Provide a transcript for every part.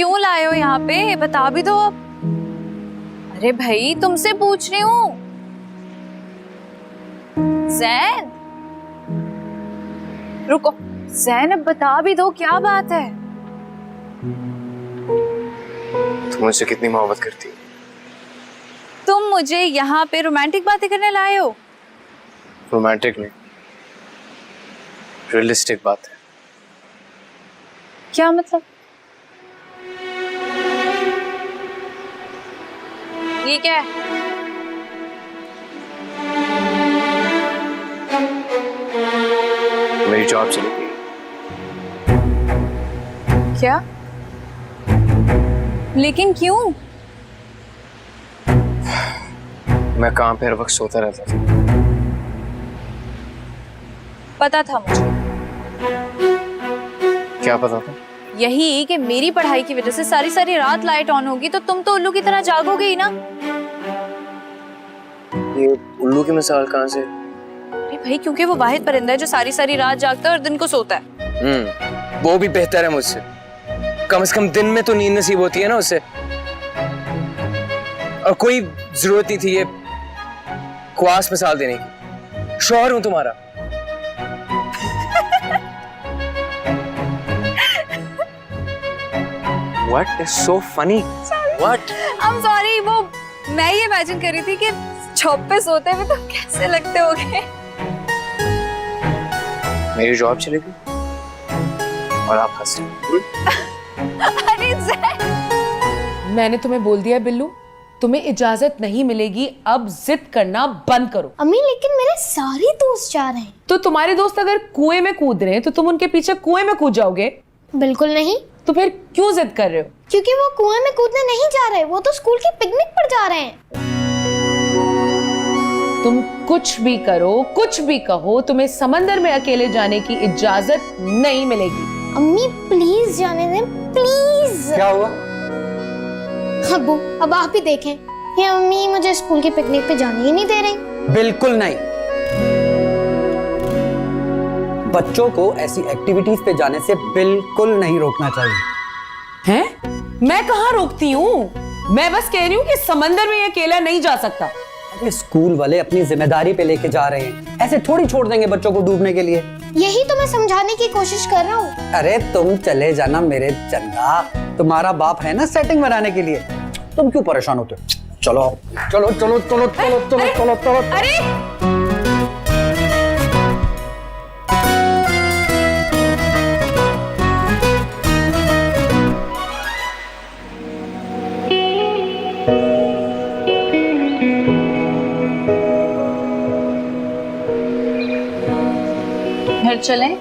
क्यों लाए हो यहाँ पे, बता भी दो अब। अरे भाई तुमसे पूछ रही हूँ। जैन रुको, जैन अब बता भी दो क्या बात है। तुम मुझसे कितनी मोहब्बत करती हो? तुम मुझे यहाँ पे रोमांटिक बातें करने लाए हो? रोमांटिक नहीं, रियलिस्टिक बात है। क्या मतलब? ये क्या है? मेरी जॉब चली गई। क्या? लेकिन क्यों? मैं काम पे हर वक्त सोता रहता था। पता था मुझे। क्या पता था? यही कि मेरी पढ़ाई की वजह से सारी सारी रात लाइट ऑन होगी तो तुम तो उल्लू की तरह जागोगे ही ना। ये उल्लू की मिसाल कहाँ से? अरे भाई क्योंकि वो वाहिद परिंदा है जो सारी सारी रात जागता है और दिन को सोता है। वो भी बेहतर है मुझसे। कम से कम दिन में तो नींद नसीब होती है ना उसे। और कोई जरूरत नहीं थी ये ख्वास मिसाल देने की। शौहर हूं तुम्हारा। What is so funny? What? I'm sorry, वो मैं ये इमेजिन कर रही थी कि जॉब पे सोते हुए तुम कैसे लगते होगे। मेरी जॉब चली गई और आप हंस रहे। अरे जैन, मैंने तुम्हें बोल दिया बिल्लू, तुम्हें इजाजत नहीं मिलेगी। अब जिद करना बंद करो। अम्मी लेकिन मेरे सारे दोस्त जा रहे हैं। तो तुम्हारे दोस्त अगर कुएं में कूद रहे हैं तो तुम उनके पीछे कुएं में कूद जाओगे? बिल्कुल नहीं। तो फिर क्यों जिद कर रहे हो? क्योंकि वो कुएं में कूदने नहीं जा रहे, वो तो स्कूल की पिकनिक पर जा रहे हैं। तुम कुछ भी करो, कुछ भी कहो, तुम्हें समंदर में अकेले जाने की इजाजत नहीं मिलेगी। अम्मी प्लीज जाने दें, प्लीज। क्या हुआ? अब्बू अब आप ही देखें, ये अम्मी मुझे स्कूल की पिकनिक पे जाने ही नहीं दे रही। बिल्कुल नहीं। बच्चों को ऐसी एक्टिविटीज पे जाने से बिल्कुल नहीं रोकना चाहिए। हैं? मैं कहाँ रोकती हूँ? मैं बस कह रही हूँ कि समंदर में अकेला नहीं जा सकता। अरे स्कूल वाले अपनी जिम्मेदारी पे लेके जा रहे हैं, ऐसे थोड़ी छोड़ देंगे बच्चों को डूबने के लिए। यही तो मैं समझाने की कोशिश कर रहा हूँ। अरे तुम चले जाना मेरे चंदा, तुम्हारा बाप है ना सेटिंग बनाने के लिए। तुम क्यों परेशान होते हो? चलो चलो चलो चलो चलो चलो चलो चलो। अरे घर चलें?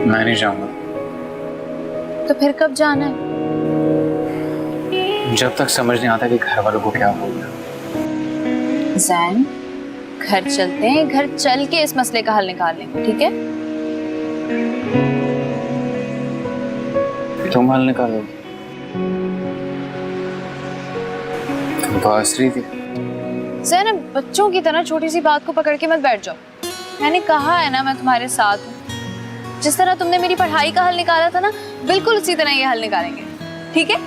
मैं नहीं जाऊंगा। तो फिर कब जाना है? जब तक समझ नहीं आता कि घर वालों को क्या हो गया। जैन, घर चलते हैं, घर चल के इस मसले का हल निकाल लेंगे, ठीक है? तुम हल निकालो। तुम तो हंस रही थी। जैन, बच्चों की तरह छोटी सी बात को पकड़ के मत बैठ जाओ। मैंने कहा है ना मैं तुम्हारे साथ हूँ। जिस तरह तुमने मेरी पढ़ाई का हल निकाला था ना, बिल्कुल उसी तरह ये हल निकालेंगे, ठीक है?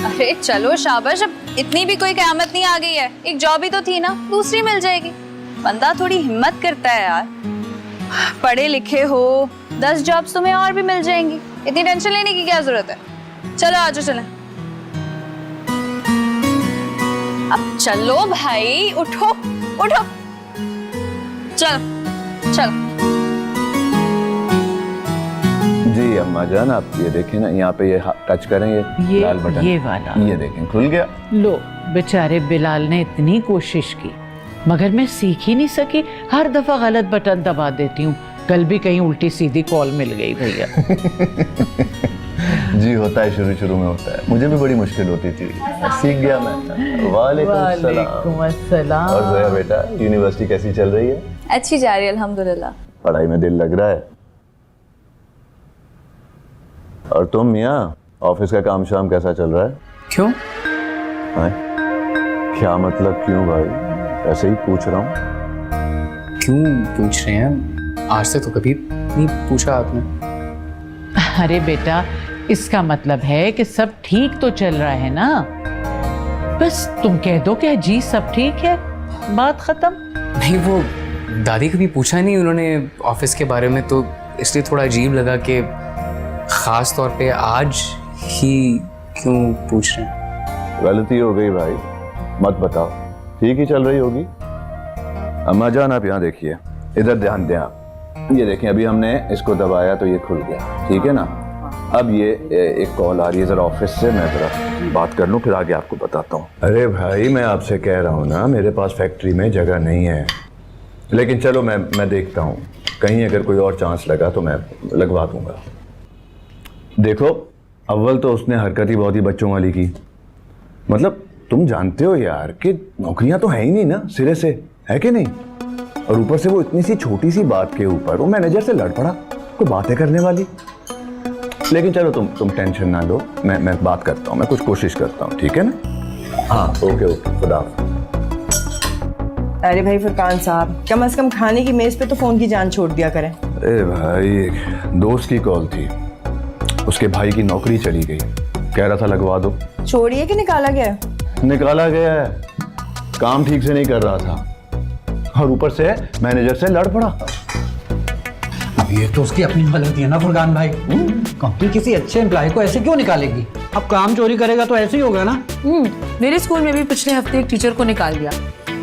अरे चलो शाबाश, अब इतनी भी कोई क़यामत नहीं आ गई है। एक जॉब ही तो थी ना, दूसरी मिल जाएगी। बंदा थोड़ी हिम्मत करता है यार। पढ़े लिखे हो, 10 जॉब्स तुम्हें और भी मिल जाएंगी। इतनी टेंशन लेने की क्या जरूरत है? चलो आज चलें। अब चलो भाई, उठो उठो, चलो चलो। जी अम्मा जान, आप ये देखें ना, यहाँ पे ये टच करें, ये लाल बटन, ये वाला, ये देखें खुल गया। लो बेचारे बिलाल ने इतनी कोशिश की मगर मैं सीख ही नहीं सकी। हर दफा गलत बटन दबा देती हूँ। कल भी कहीं उल्टी सीधी कॉल मिल गई भैया। जी होता है, शुरू शुरू में होता है, मुझे भी बड़ी मुश्किल होती थी, सीख गया मैं। वालेकुम अस्सलाम। और जोया बेटा, यूनिवर्सिटी कैसी चल रही है? अच्छी जा रही है अल्हम्दुलिल्लाह। पढ़ाई में दिल लग रहा है? और तुम मियाँ, ऑफिस का काम शाम कैसा चल रहा है? क्यों? क्या मतलब क्यों भाई? ऐसे ही पूछ रहा हूँ। क्यों पूछ रहे हैं? आज से तो कभी नहीं पूछा आपने। अरे बेटा, इसका मतलब है कि सब ठीक तो चल रहा है ना। बस तुम कह दो कि जी सब ठीक है, बात खत्म। नहीं, वो दादी कभी पूछा नहीं उन्होंने ऑफिस के बारे में, तो इसलिए थोड़ा अजीब लगा कि खास तौर पे आज ही क्यों पूछ रहे हैं। गलती हो गई भाई, मत बताओ, ठीक ही चल रही होगी। अम्मा जान आप यहाँ देखिए, इधर ध्यान दें आप। ये देखें, अभी हमने इसको दबाया तो ये खुल गया, ठीक है ना। अब ये एक कॉल आ रही है जरा ऑफिस से, मैं जरा बात कर लूँ फिर आगे आपको बताता हूँ। अरे भाई मैं आपसे कह रहा हूँ ना, मेरे पास फैक्ट्री में जगह नहीं है, लेकिन चलो मैं देखता हूँ, कहीं अगर कोई और चांस लगा तो मैं लगवा दूंगा। देखो, अव्वल तो उसने हरकत ही बहुत ही बच्चों वाली की। मतलब तुम जानते हो यार कि नौकरियां तो है ही नहीं ना सिरे से, है कि नहीं। और ऊपर से वो इतनी सी छोटी सी बात के ऊपर वो मैनेजर से लड़ पड़ा, कोई बातें करने वाली। लेकिन चलो तुम टेंशन ना लो, मैं बात करता हूँ, मैं कुछ कोशिश करता हूँ, ठीक है ना। हाँ ओके खुदा हाफ़िज़। अरे भाई फुरकान साहब, कम से कम खाने की मेज पे तो फोन की जान छोड़ दिया करें। अरे भाई, एक दोस्त की कॉल थी, उसके भाई की नौकरी चली गई, कह रहा था लगवा दो। छोड़िए कि निकाला गया? निकाला गया है, काम ठीक से नहीं कर रहा था और ऊपर से मैनेजर से लड़ पड़ा। अब ये तो उसकी अपनी गलती है ना फुरकान भाई। कंपनी किसी अच्छे एम्प्लॉय को ऐसे क्यों निकालेगी? अब काम चोरी करेगा तो ऐसे ही होगा ना। मेरे स्कूल में भी पिछले हफ्ते एक टीचर को निकाल दिया,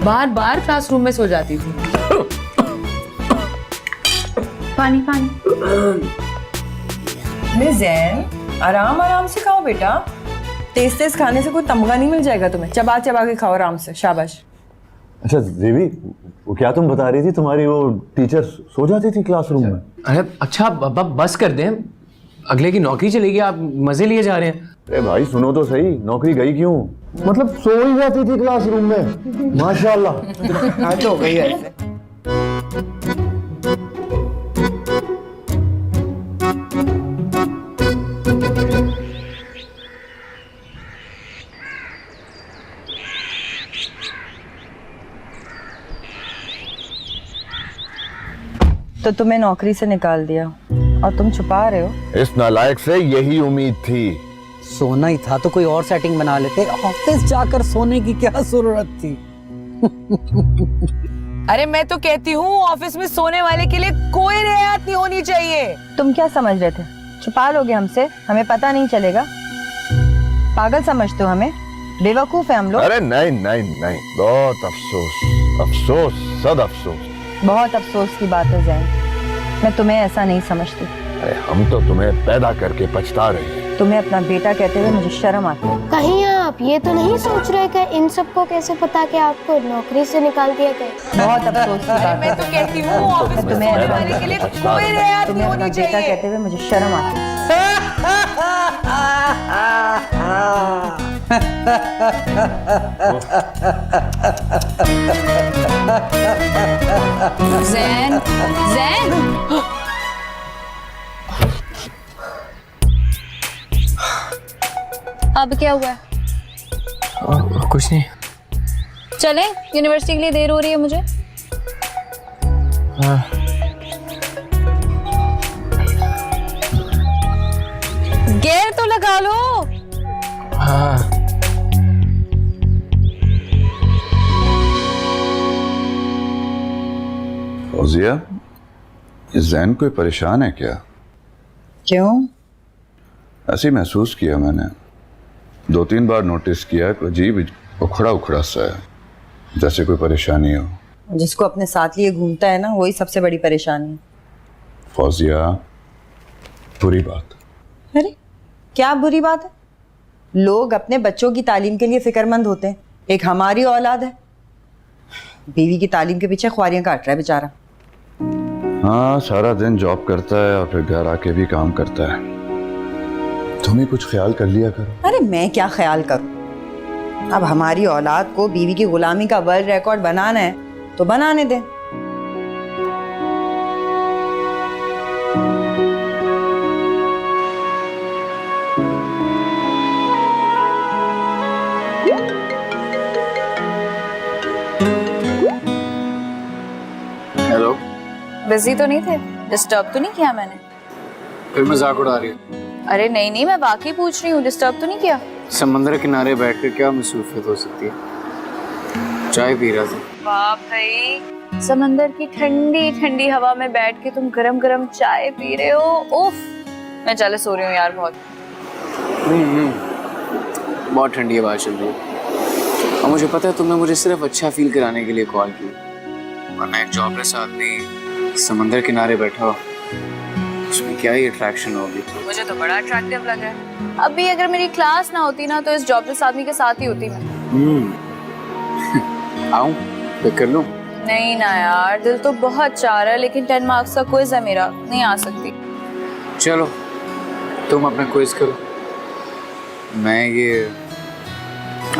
बार बार क्लासरूम में सो जाती थी। पानी पानी। जैन, आराम आराम से खाओ बेटा, तेज तेज खाने से कोई तमगा नहीं मिल जाएगा तुम्हें। चबा चबा के खाओ आराम से, शाबाश। अच्छा देवी, वो क्या तुम बता रही थी, तुम्हारी वो टीचर सो जाती थी क्लासरूम में? अरे अच्छा बस कर दें, अगले की नौकरी चलेगी, आप मजे लिए जा रहे हैं। अरे भाई सुनो तो सही, नौकरी गई क्यों? मतलब सो ही जाती थी क्लासरूम में, माशाल्लाह। आज हो गई ऐसे। तो तुम्हें नौकरी से निकाल दिया और तुम छुपा रहे हो? इस नालायक से यही उम्मीद थी। सोना ही था तो कोई और सेटिंग बना लेते, ऑफिस जाकर सोने की क्या जरूरत थी। अरे मैं तो कहती हूँ ऑफिस में सोने वाले के लिए कोई रियायत नहीं होनी चाहिए। तुम क्या समझ रहे थे, छुपा लोगे हमसे, हमें पता नहीं चलेगा? पागल समझते हो हमें? बेवकूफ है हम लोग। अरे नहीं नहीं नहीं, बहुत अफसोस, अफसोस सद अफसोस। बहुत अफसोस की बात है जैन, मैं तुम्हें ऐसा नहीं समझती। अरे हम तो तुम्हें पैदा करके पछता रहे हैं। तुम्हें अपना बेटा कहते हुए मुझे शर्म आती है। कहीं आप ये तो नहीं सोच रहे कि इन सबको कैसे पता कि आपको नौकरी से निकाल दिया गया? बहुत अफसोस की बात मैं तो कहती हूँ ऑफिस में तुम्हें सोने वाले के लिए कोई रियायत नहीं तुम्हें अपना होनी बेटा चाहिए। कहते हुए मुझे शर्म आती है। जैन जैन, अब क्या हुआ है? कुछ नहीं। चलें, यूनिवर्सिटी के लिए देर हो रही है मुझे। हाँ। गेयर तो लगा लो। हाँ। फौजिया, ये जैन कोई परेशान है क्या? क्यों? ऐसे ही महसूस किया मैंने, 2-3 बार नोटिस किया कि अजीब उखड़ा उखड़ा सा है, जैसे कोई परेशानी हो। जिसको अपने साथ लिए घूमता है ना, वही सबसे बड़ी परेशानी है। फौजिया, बुरी बात। अरे क्या बुरी बात है? लोग अपने बच्चों की तालीम के लिए फिक्रमंद होते हैं, एक हमारी औलाद है, बीवी की तालीम के पीछे ख्वारियां काट रहा है बेचारा। हाँ, सारा दिन जॉब करता है और फिर घर आके भी काम करता है। तुम ही कुछ ख्याल कर लिया करो। अरे मैं क्या ख्याल करूं? अब हमारी औलाद को बीवी की गुलामी का वर्ल्ड रिकॉर्ड बनाना है तो बनाने दें। बिजी तो नहीं थे? डिस्टर्ब तो नहीं किया मैंने? फिर मजाक उड़ा रही हो? अरे नहीं नहीं, मैं वाकई पूछ रही हूँ, डिस्टर्ब तो नहीं किया? समंदर किनारे बैठकर क्या मसरूफियत हो सकती है? चाय पी रहा था। वाह भाई, समंदर की ठंडी ठंडी हवा में बैठ के तुम गरम गरम चाय पी रहे हो। उफ, मैं चले सो रही हूँ यार बहुत। बहुत ठंडी हवा चल रही है और मुझे पता है तुमने मुझे सिर्फ अच्छा फील कराने के लिए कॉल की, वरना एक जॉबलेस आदमी समंदर किनारे बैठा हो, उसमें क्या ही अट्रैक्शन होगी। मुझे तो बड़ा अट्रैक्टिव लग रहा है। अभी अगर मेरी क्लास ना होती ना तो इस जॉबलेस आदमी के साथ ही होती मैं। आऊं पिक कर लूं? नहीं ना यार, दिल तो बहुत चाह रहा है, लेकिन 10 मार्क्स का क्विज है मेरा, नहीं आ सकती। चलो तुम अपना क्विज करो, मैं ये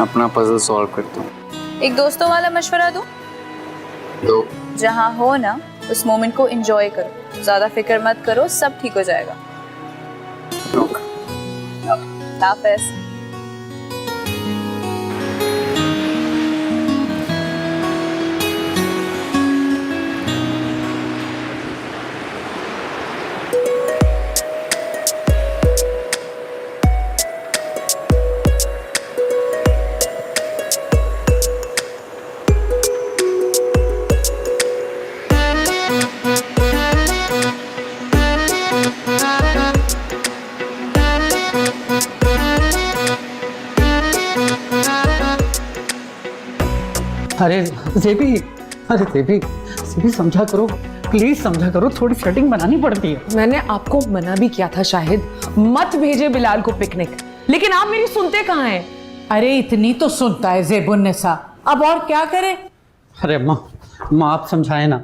अपना पजल सॉल्व करता हूँ। एक दोस्तों वाला मशवरा दूं? दो। जहाँ हो ना उस मोमेंट को एंजॉय करो, ज्यादा फिक्र मत करो, सब ठीक हो जाएगा। हाफिज़। अरे जेबी, अरे जेबी, जेबी समझा करो, प्लीज समझा करो, थोड़ी सेटिंग बनानी पड़ती है। मैंने आपको मना भी किया था शाहिद, मत भेजे बिलाल को पिकनिक, लेकिन आप मेरी सुनते कहाँ हैं? अरे इतनी तो सुनता है ज़ेबुन्निसा, अब और क्या करे? अरे माँ आप समझाए ना,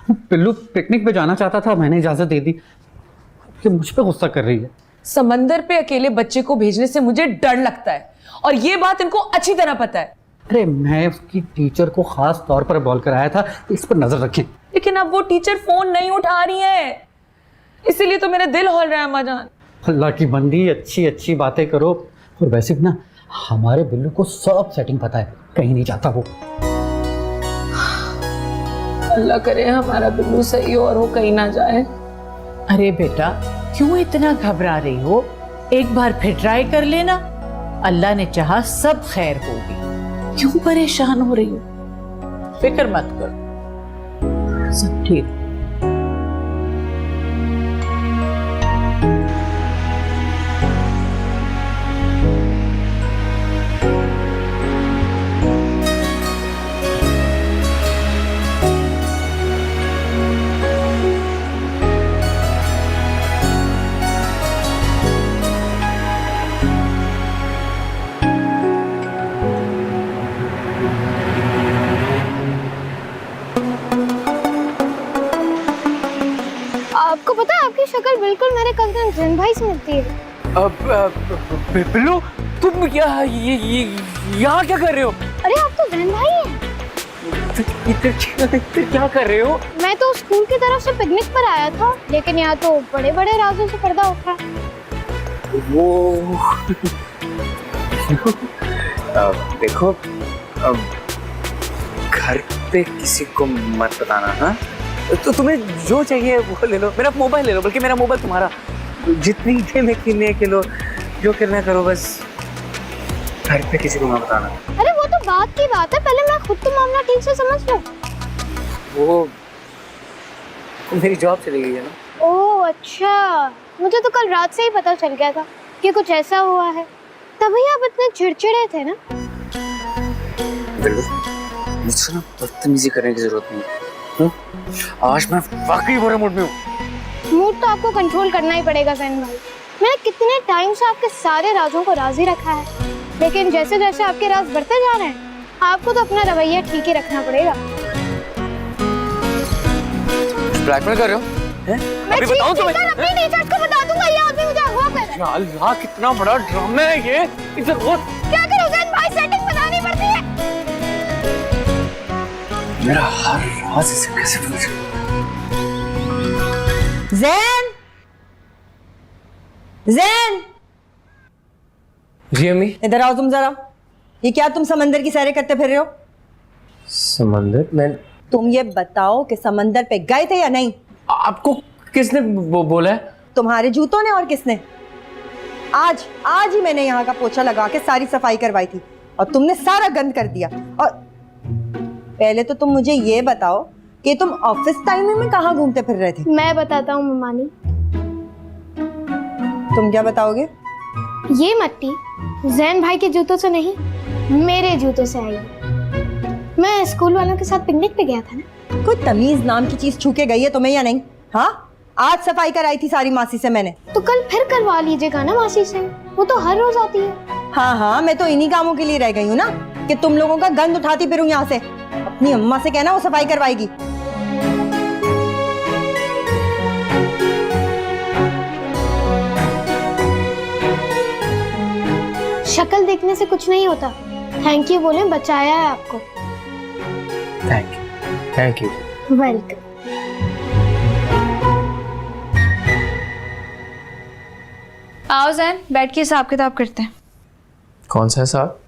पिल्लू पिकनिक पे जाना चाहता था, मैंने इजाजत दे दी, ये मुझ पे गुस्सा कर रही है। समंदर पे अकेले बच्चे को भेजने से मुझे डर लगता है और ये बात इनको अच्छी तरह पता है। अरे मैं उसकी टीचर को खास तौर पर बोल कर आया था, इस पर नजर रखें। लेकिन अब वो टीचर फोन नहीं उठा रही है, इसीलिए तो मेरा दिल हौल रहा है अम्मा जान। अल्लाह की बंदी, अच्छी अच्छी बातें करो। और वैसे भी ना हमारे बिल्लू को सब सेटिंग पता है, कहीं नहीं जाता वो। अल्लाह करे हमारा बिल्लू सही हो और वो कहीं ना जाए। अरे बेटा क्यों इतना घबरा रही हो? एक बार फिर ट्राई कर लेना, अल्लाह ने चाहा सब खैर होगी। क्यों परेशान हो रही हो? फिक्र मत करो, सब ठीक। आपको पता है आपकी शक्ल बिल्कुल मेरे कजन जिन भाई से मिलती है। बिल्लू तुम ये यहाँ क्या कर रहे हो? अरे आप तो जिन भाई हैं। इधर क्या कर रहे हो? मैं तो स्कूल की तरफ से पिकनिक पर आया था, लेकिन यहाँ तो बड़े बड़े राजों से पर्दा उठा। वो देखो, घर पे किसी को मत बताना, हाँ? तो तुम्हें जो चाहिए वो ले लो, मेरा मोबाइल ले लो, बल्कि मेरा मोबाइल तुम्हारा, जितनी गेम खेलने के लो, जो करना करो, बस घर पे किसी को मत बताना। अरे वो तो बात की बात है, पहले मैं खुद तो मामला ठीक से समझ लूं। वो मेरी जॉब चली गई है ना। ओह अच्छा, मुझे तो कल रात से ही पता चल गया था कि कुछ ऐसा हुआ है, तभी आप इतने चिड़चिड़े थे ना। मुझसे ना बदतमीजी करने की जरूरत नहीं है। आज मैं वाकई बुरे मूड में हूँ। मूड तो आपको कंट्रोल करना ही पड़ेगा जैन भाई। मैंने कितने टाइम से आपके सारे राजों को राजी रखा है, लेकिन जैसे जैसे आपके राज बढ़ते जा रहे हैं, आपको तो अपना रवैया ठीक ही रखना पड़ेगा। ब्लैकमेल कर रहे हो? मैं बताऊं तुम्हें? अपनी टीचर्स को बता दूंगा, ये आदमी मुझे अगवा कर रहा है। अल्लाह कितना बड़ा ड्रामा है ये। इधर वो क्या करूं जैन भाई, सेटिंग बनानी पड़ती है। मेरा हर राज इसे कैसे पता चला? जैन, जैन, जी अम्मी। इधर आओ तुम जरा। ये क्या तुम समंदर की सैरें करते फिर रहे हो? समंदर? मैं तुम ये बताओ कि समंदर पे गए थे या नहीं? आपको किसने बोला है? तुम्हारे जूतों ने और किसने? आज आज ही मैंने यहाँ का पोछा लगा के सारी सफाई करवाई थी और तुमने सारा गंद कर दिया। और पहले तो तुम मुझे ये बताओ कि तुम ऑफिस टाइम में कहाँ घूमते फिर रहे थे? मैं बताता हूँ ममानी। तुम क्या बताओगे? ये मट्टी जैन भाई के जूतों से नहीं, मेरे जूतों से आई है। मैं स्कूल वालों के साथ पिकनिक पे गया था ना। कोई तमीज नाम की चीज छू के गई है तुम्हें या नहीं? हाँ, आज सफाई कराई थी सारी मासी से मैंने। तो कल फिर करवा लीजिएगा ना मासी से, वो तो हर रोज आती है। हाँ हाँ, मैं तो इन्हीं कामों के लिए रह गई हूँ ना कि तुम लोगों का गंद उठाती फिरूं यहाँ से। अपनी अम्मा से कहना वो सफाई करवाएगी। शक्ल देखने से कुछ नहीं होता। थैंक यू बोले, बचाया है आपको। Thank you. वेलकम। आओ जैन, बैठ के हिसाब किताब करते हैं। कौन सा साहब?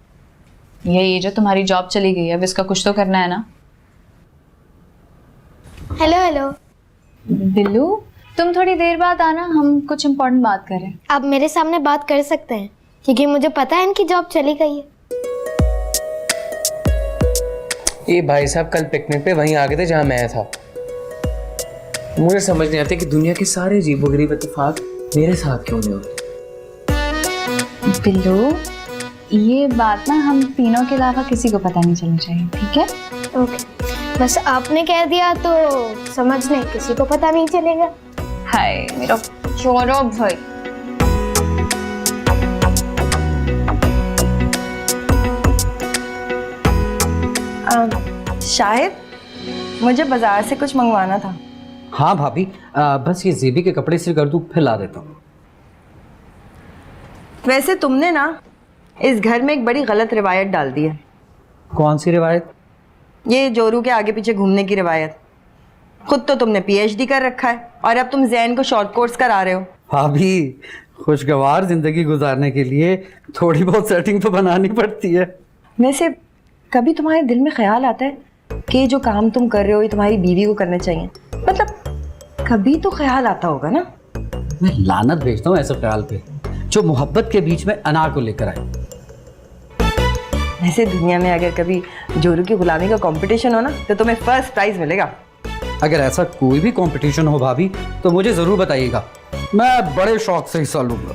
ये जो तुम्हारी जॉब चली गई है, अब इसका कुछ तो करना है ना। Hello hello. बिल्लू, तुम थोड़ी देर बाद आना, हम कुछ इम्पोर्टेंट बात करें। आप मेरे सामने बात कर सकते हैं क्योंकि मुझे पता है इनकी जॉब चली गई है। ये भाई साहब कल पिकनिक पे वहीं आ गए थे जहां मैं था। मुझे समझ नहीं आती कि दुनिया के सारे अजीबोगरीब इत्तेफाक मेरे साथ क्यों नहीं होते। बिल्लू, ये बात ना हम तीनों के अलावा किसी को पता नहीं चलनी चाहिए, ठीक है? ओके, बस आपने कह दिया तो समझने किसी को पता नहीं चलेगा। हाय मेरा चोरो भाई। शायद मुझे बाजार से कुछ मंगवाना था। हाँ भाभी, बस ये जेबी के कपड़े से कर दूं, फिर ला देता हूँ। वैसे तुमने ना इस घर में एक बड़ी गलत रिवायत डाल दी है। कौन सी रिवायत? ये जोरू के आगे पीछे घूमने की रिवायत। खुद तो तुमने पीएचडी कर रखा है और अब तुम जैन को शॉर्ट कोर्स करा रहे हो। भाभी, खुशगवार जिंदगी गुजारने के लिए थोड़ी बहुत सेटिंग तो बनानी पड़ती है। वैसे कभी तुम्हारे दिल में ख्याल आता है कि जो काम तुम कर रहे हो ये तुम्हारी बीवी को करना चाहिए? मतलब कभी तो ख्याल आता होगा ना। मैं लानत भेजता हूँ ऐसे ख्याल पे जो मोहब्बत के बीच में अनार को लेकर आए। वैसे दुनिया में अगर कभी जोरू की गुलामी का कंपटीशन हो ना तो तुम्हें फर्स्ट प्राइज मिलेगा। अगर ऐसा कोई भी कंपटीशन हो भाभी तो मुझे जरूर बताइएगा, मैं बड़े शौक से हिस्सा लूंगा।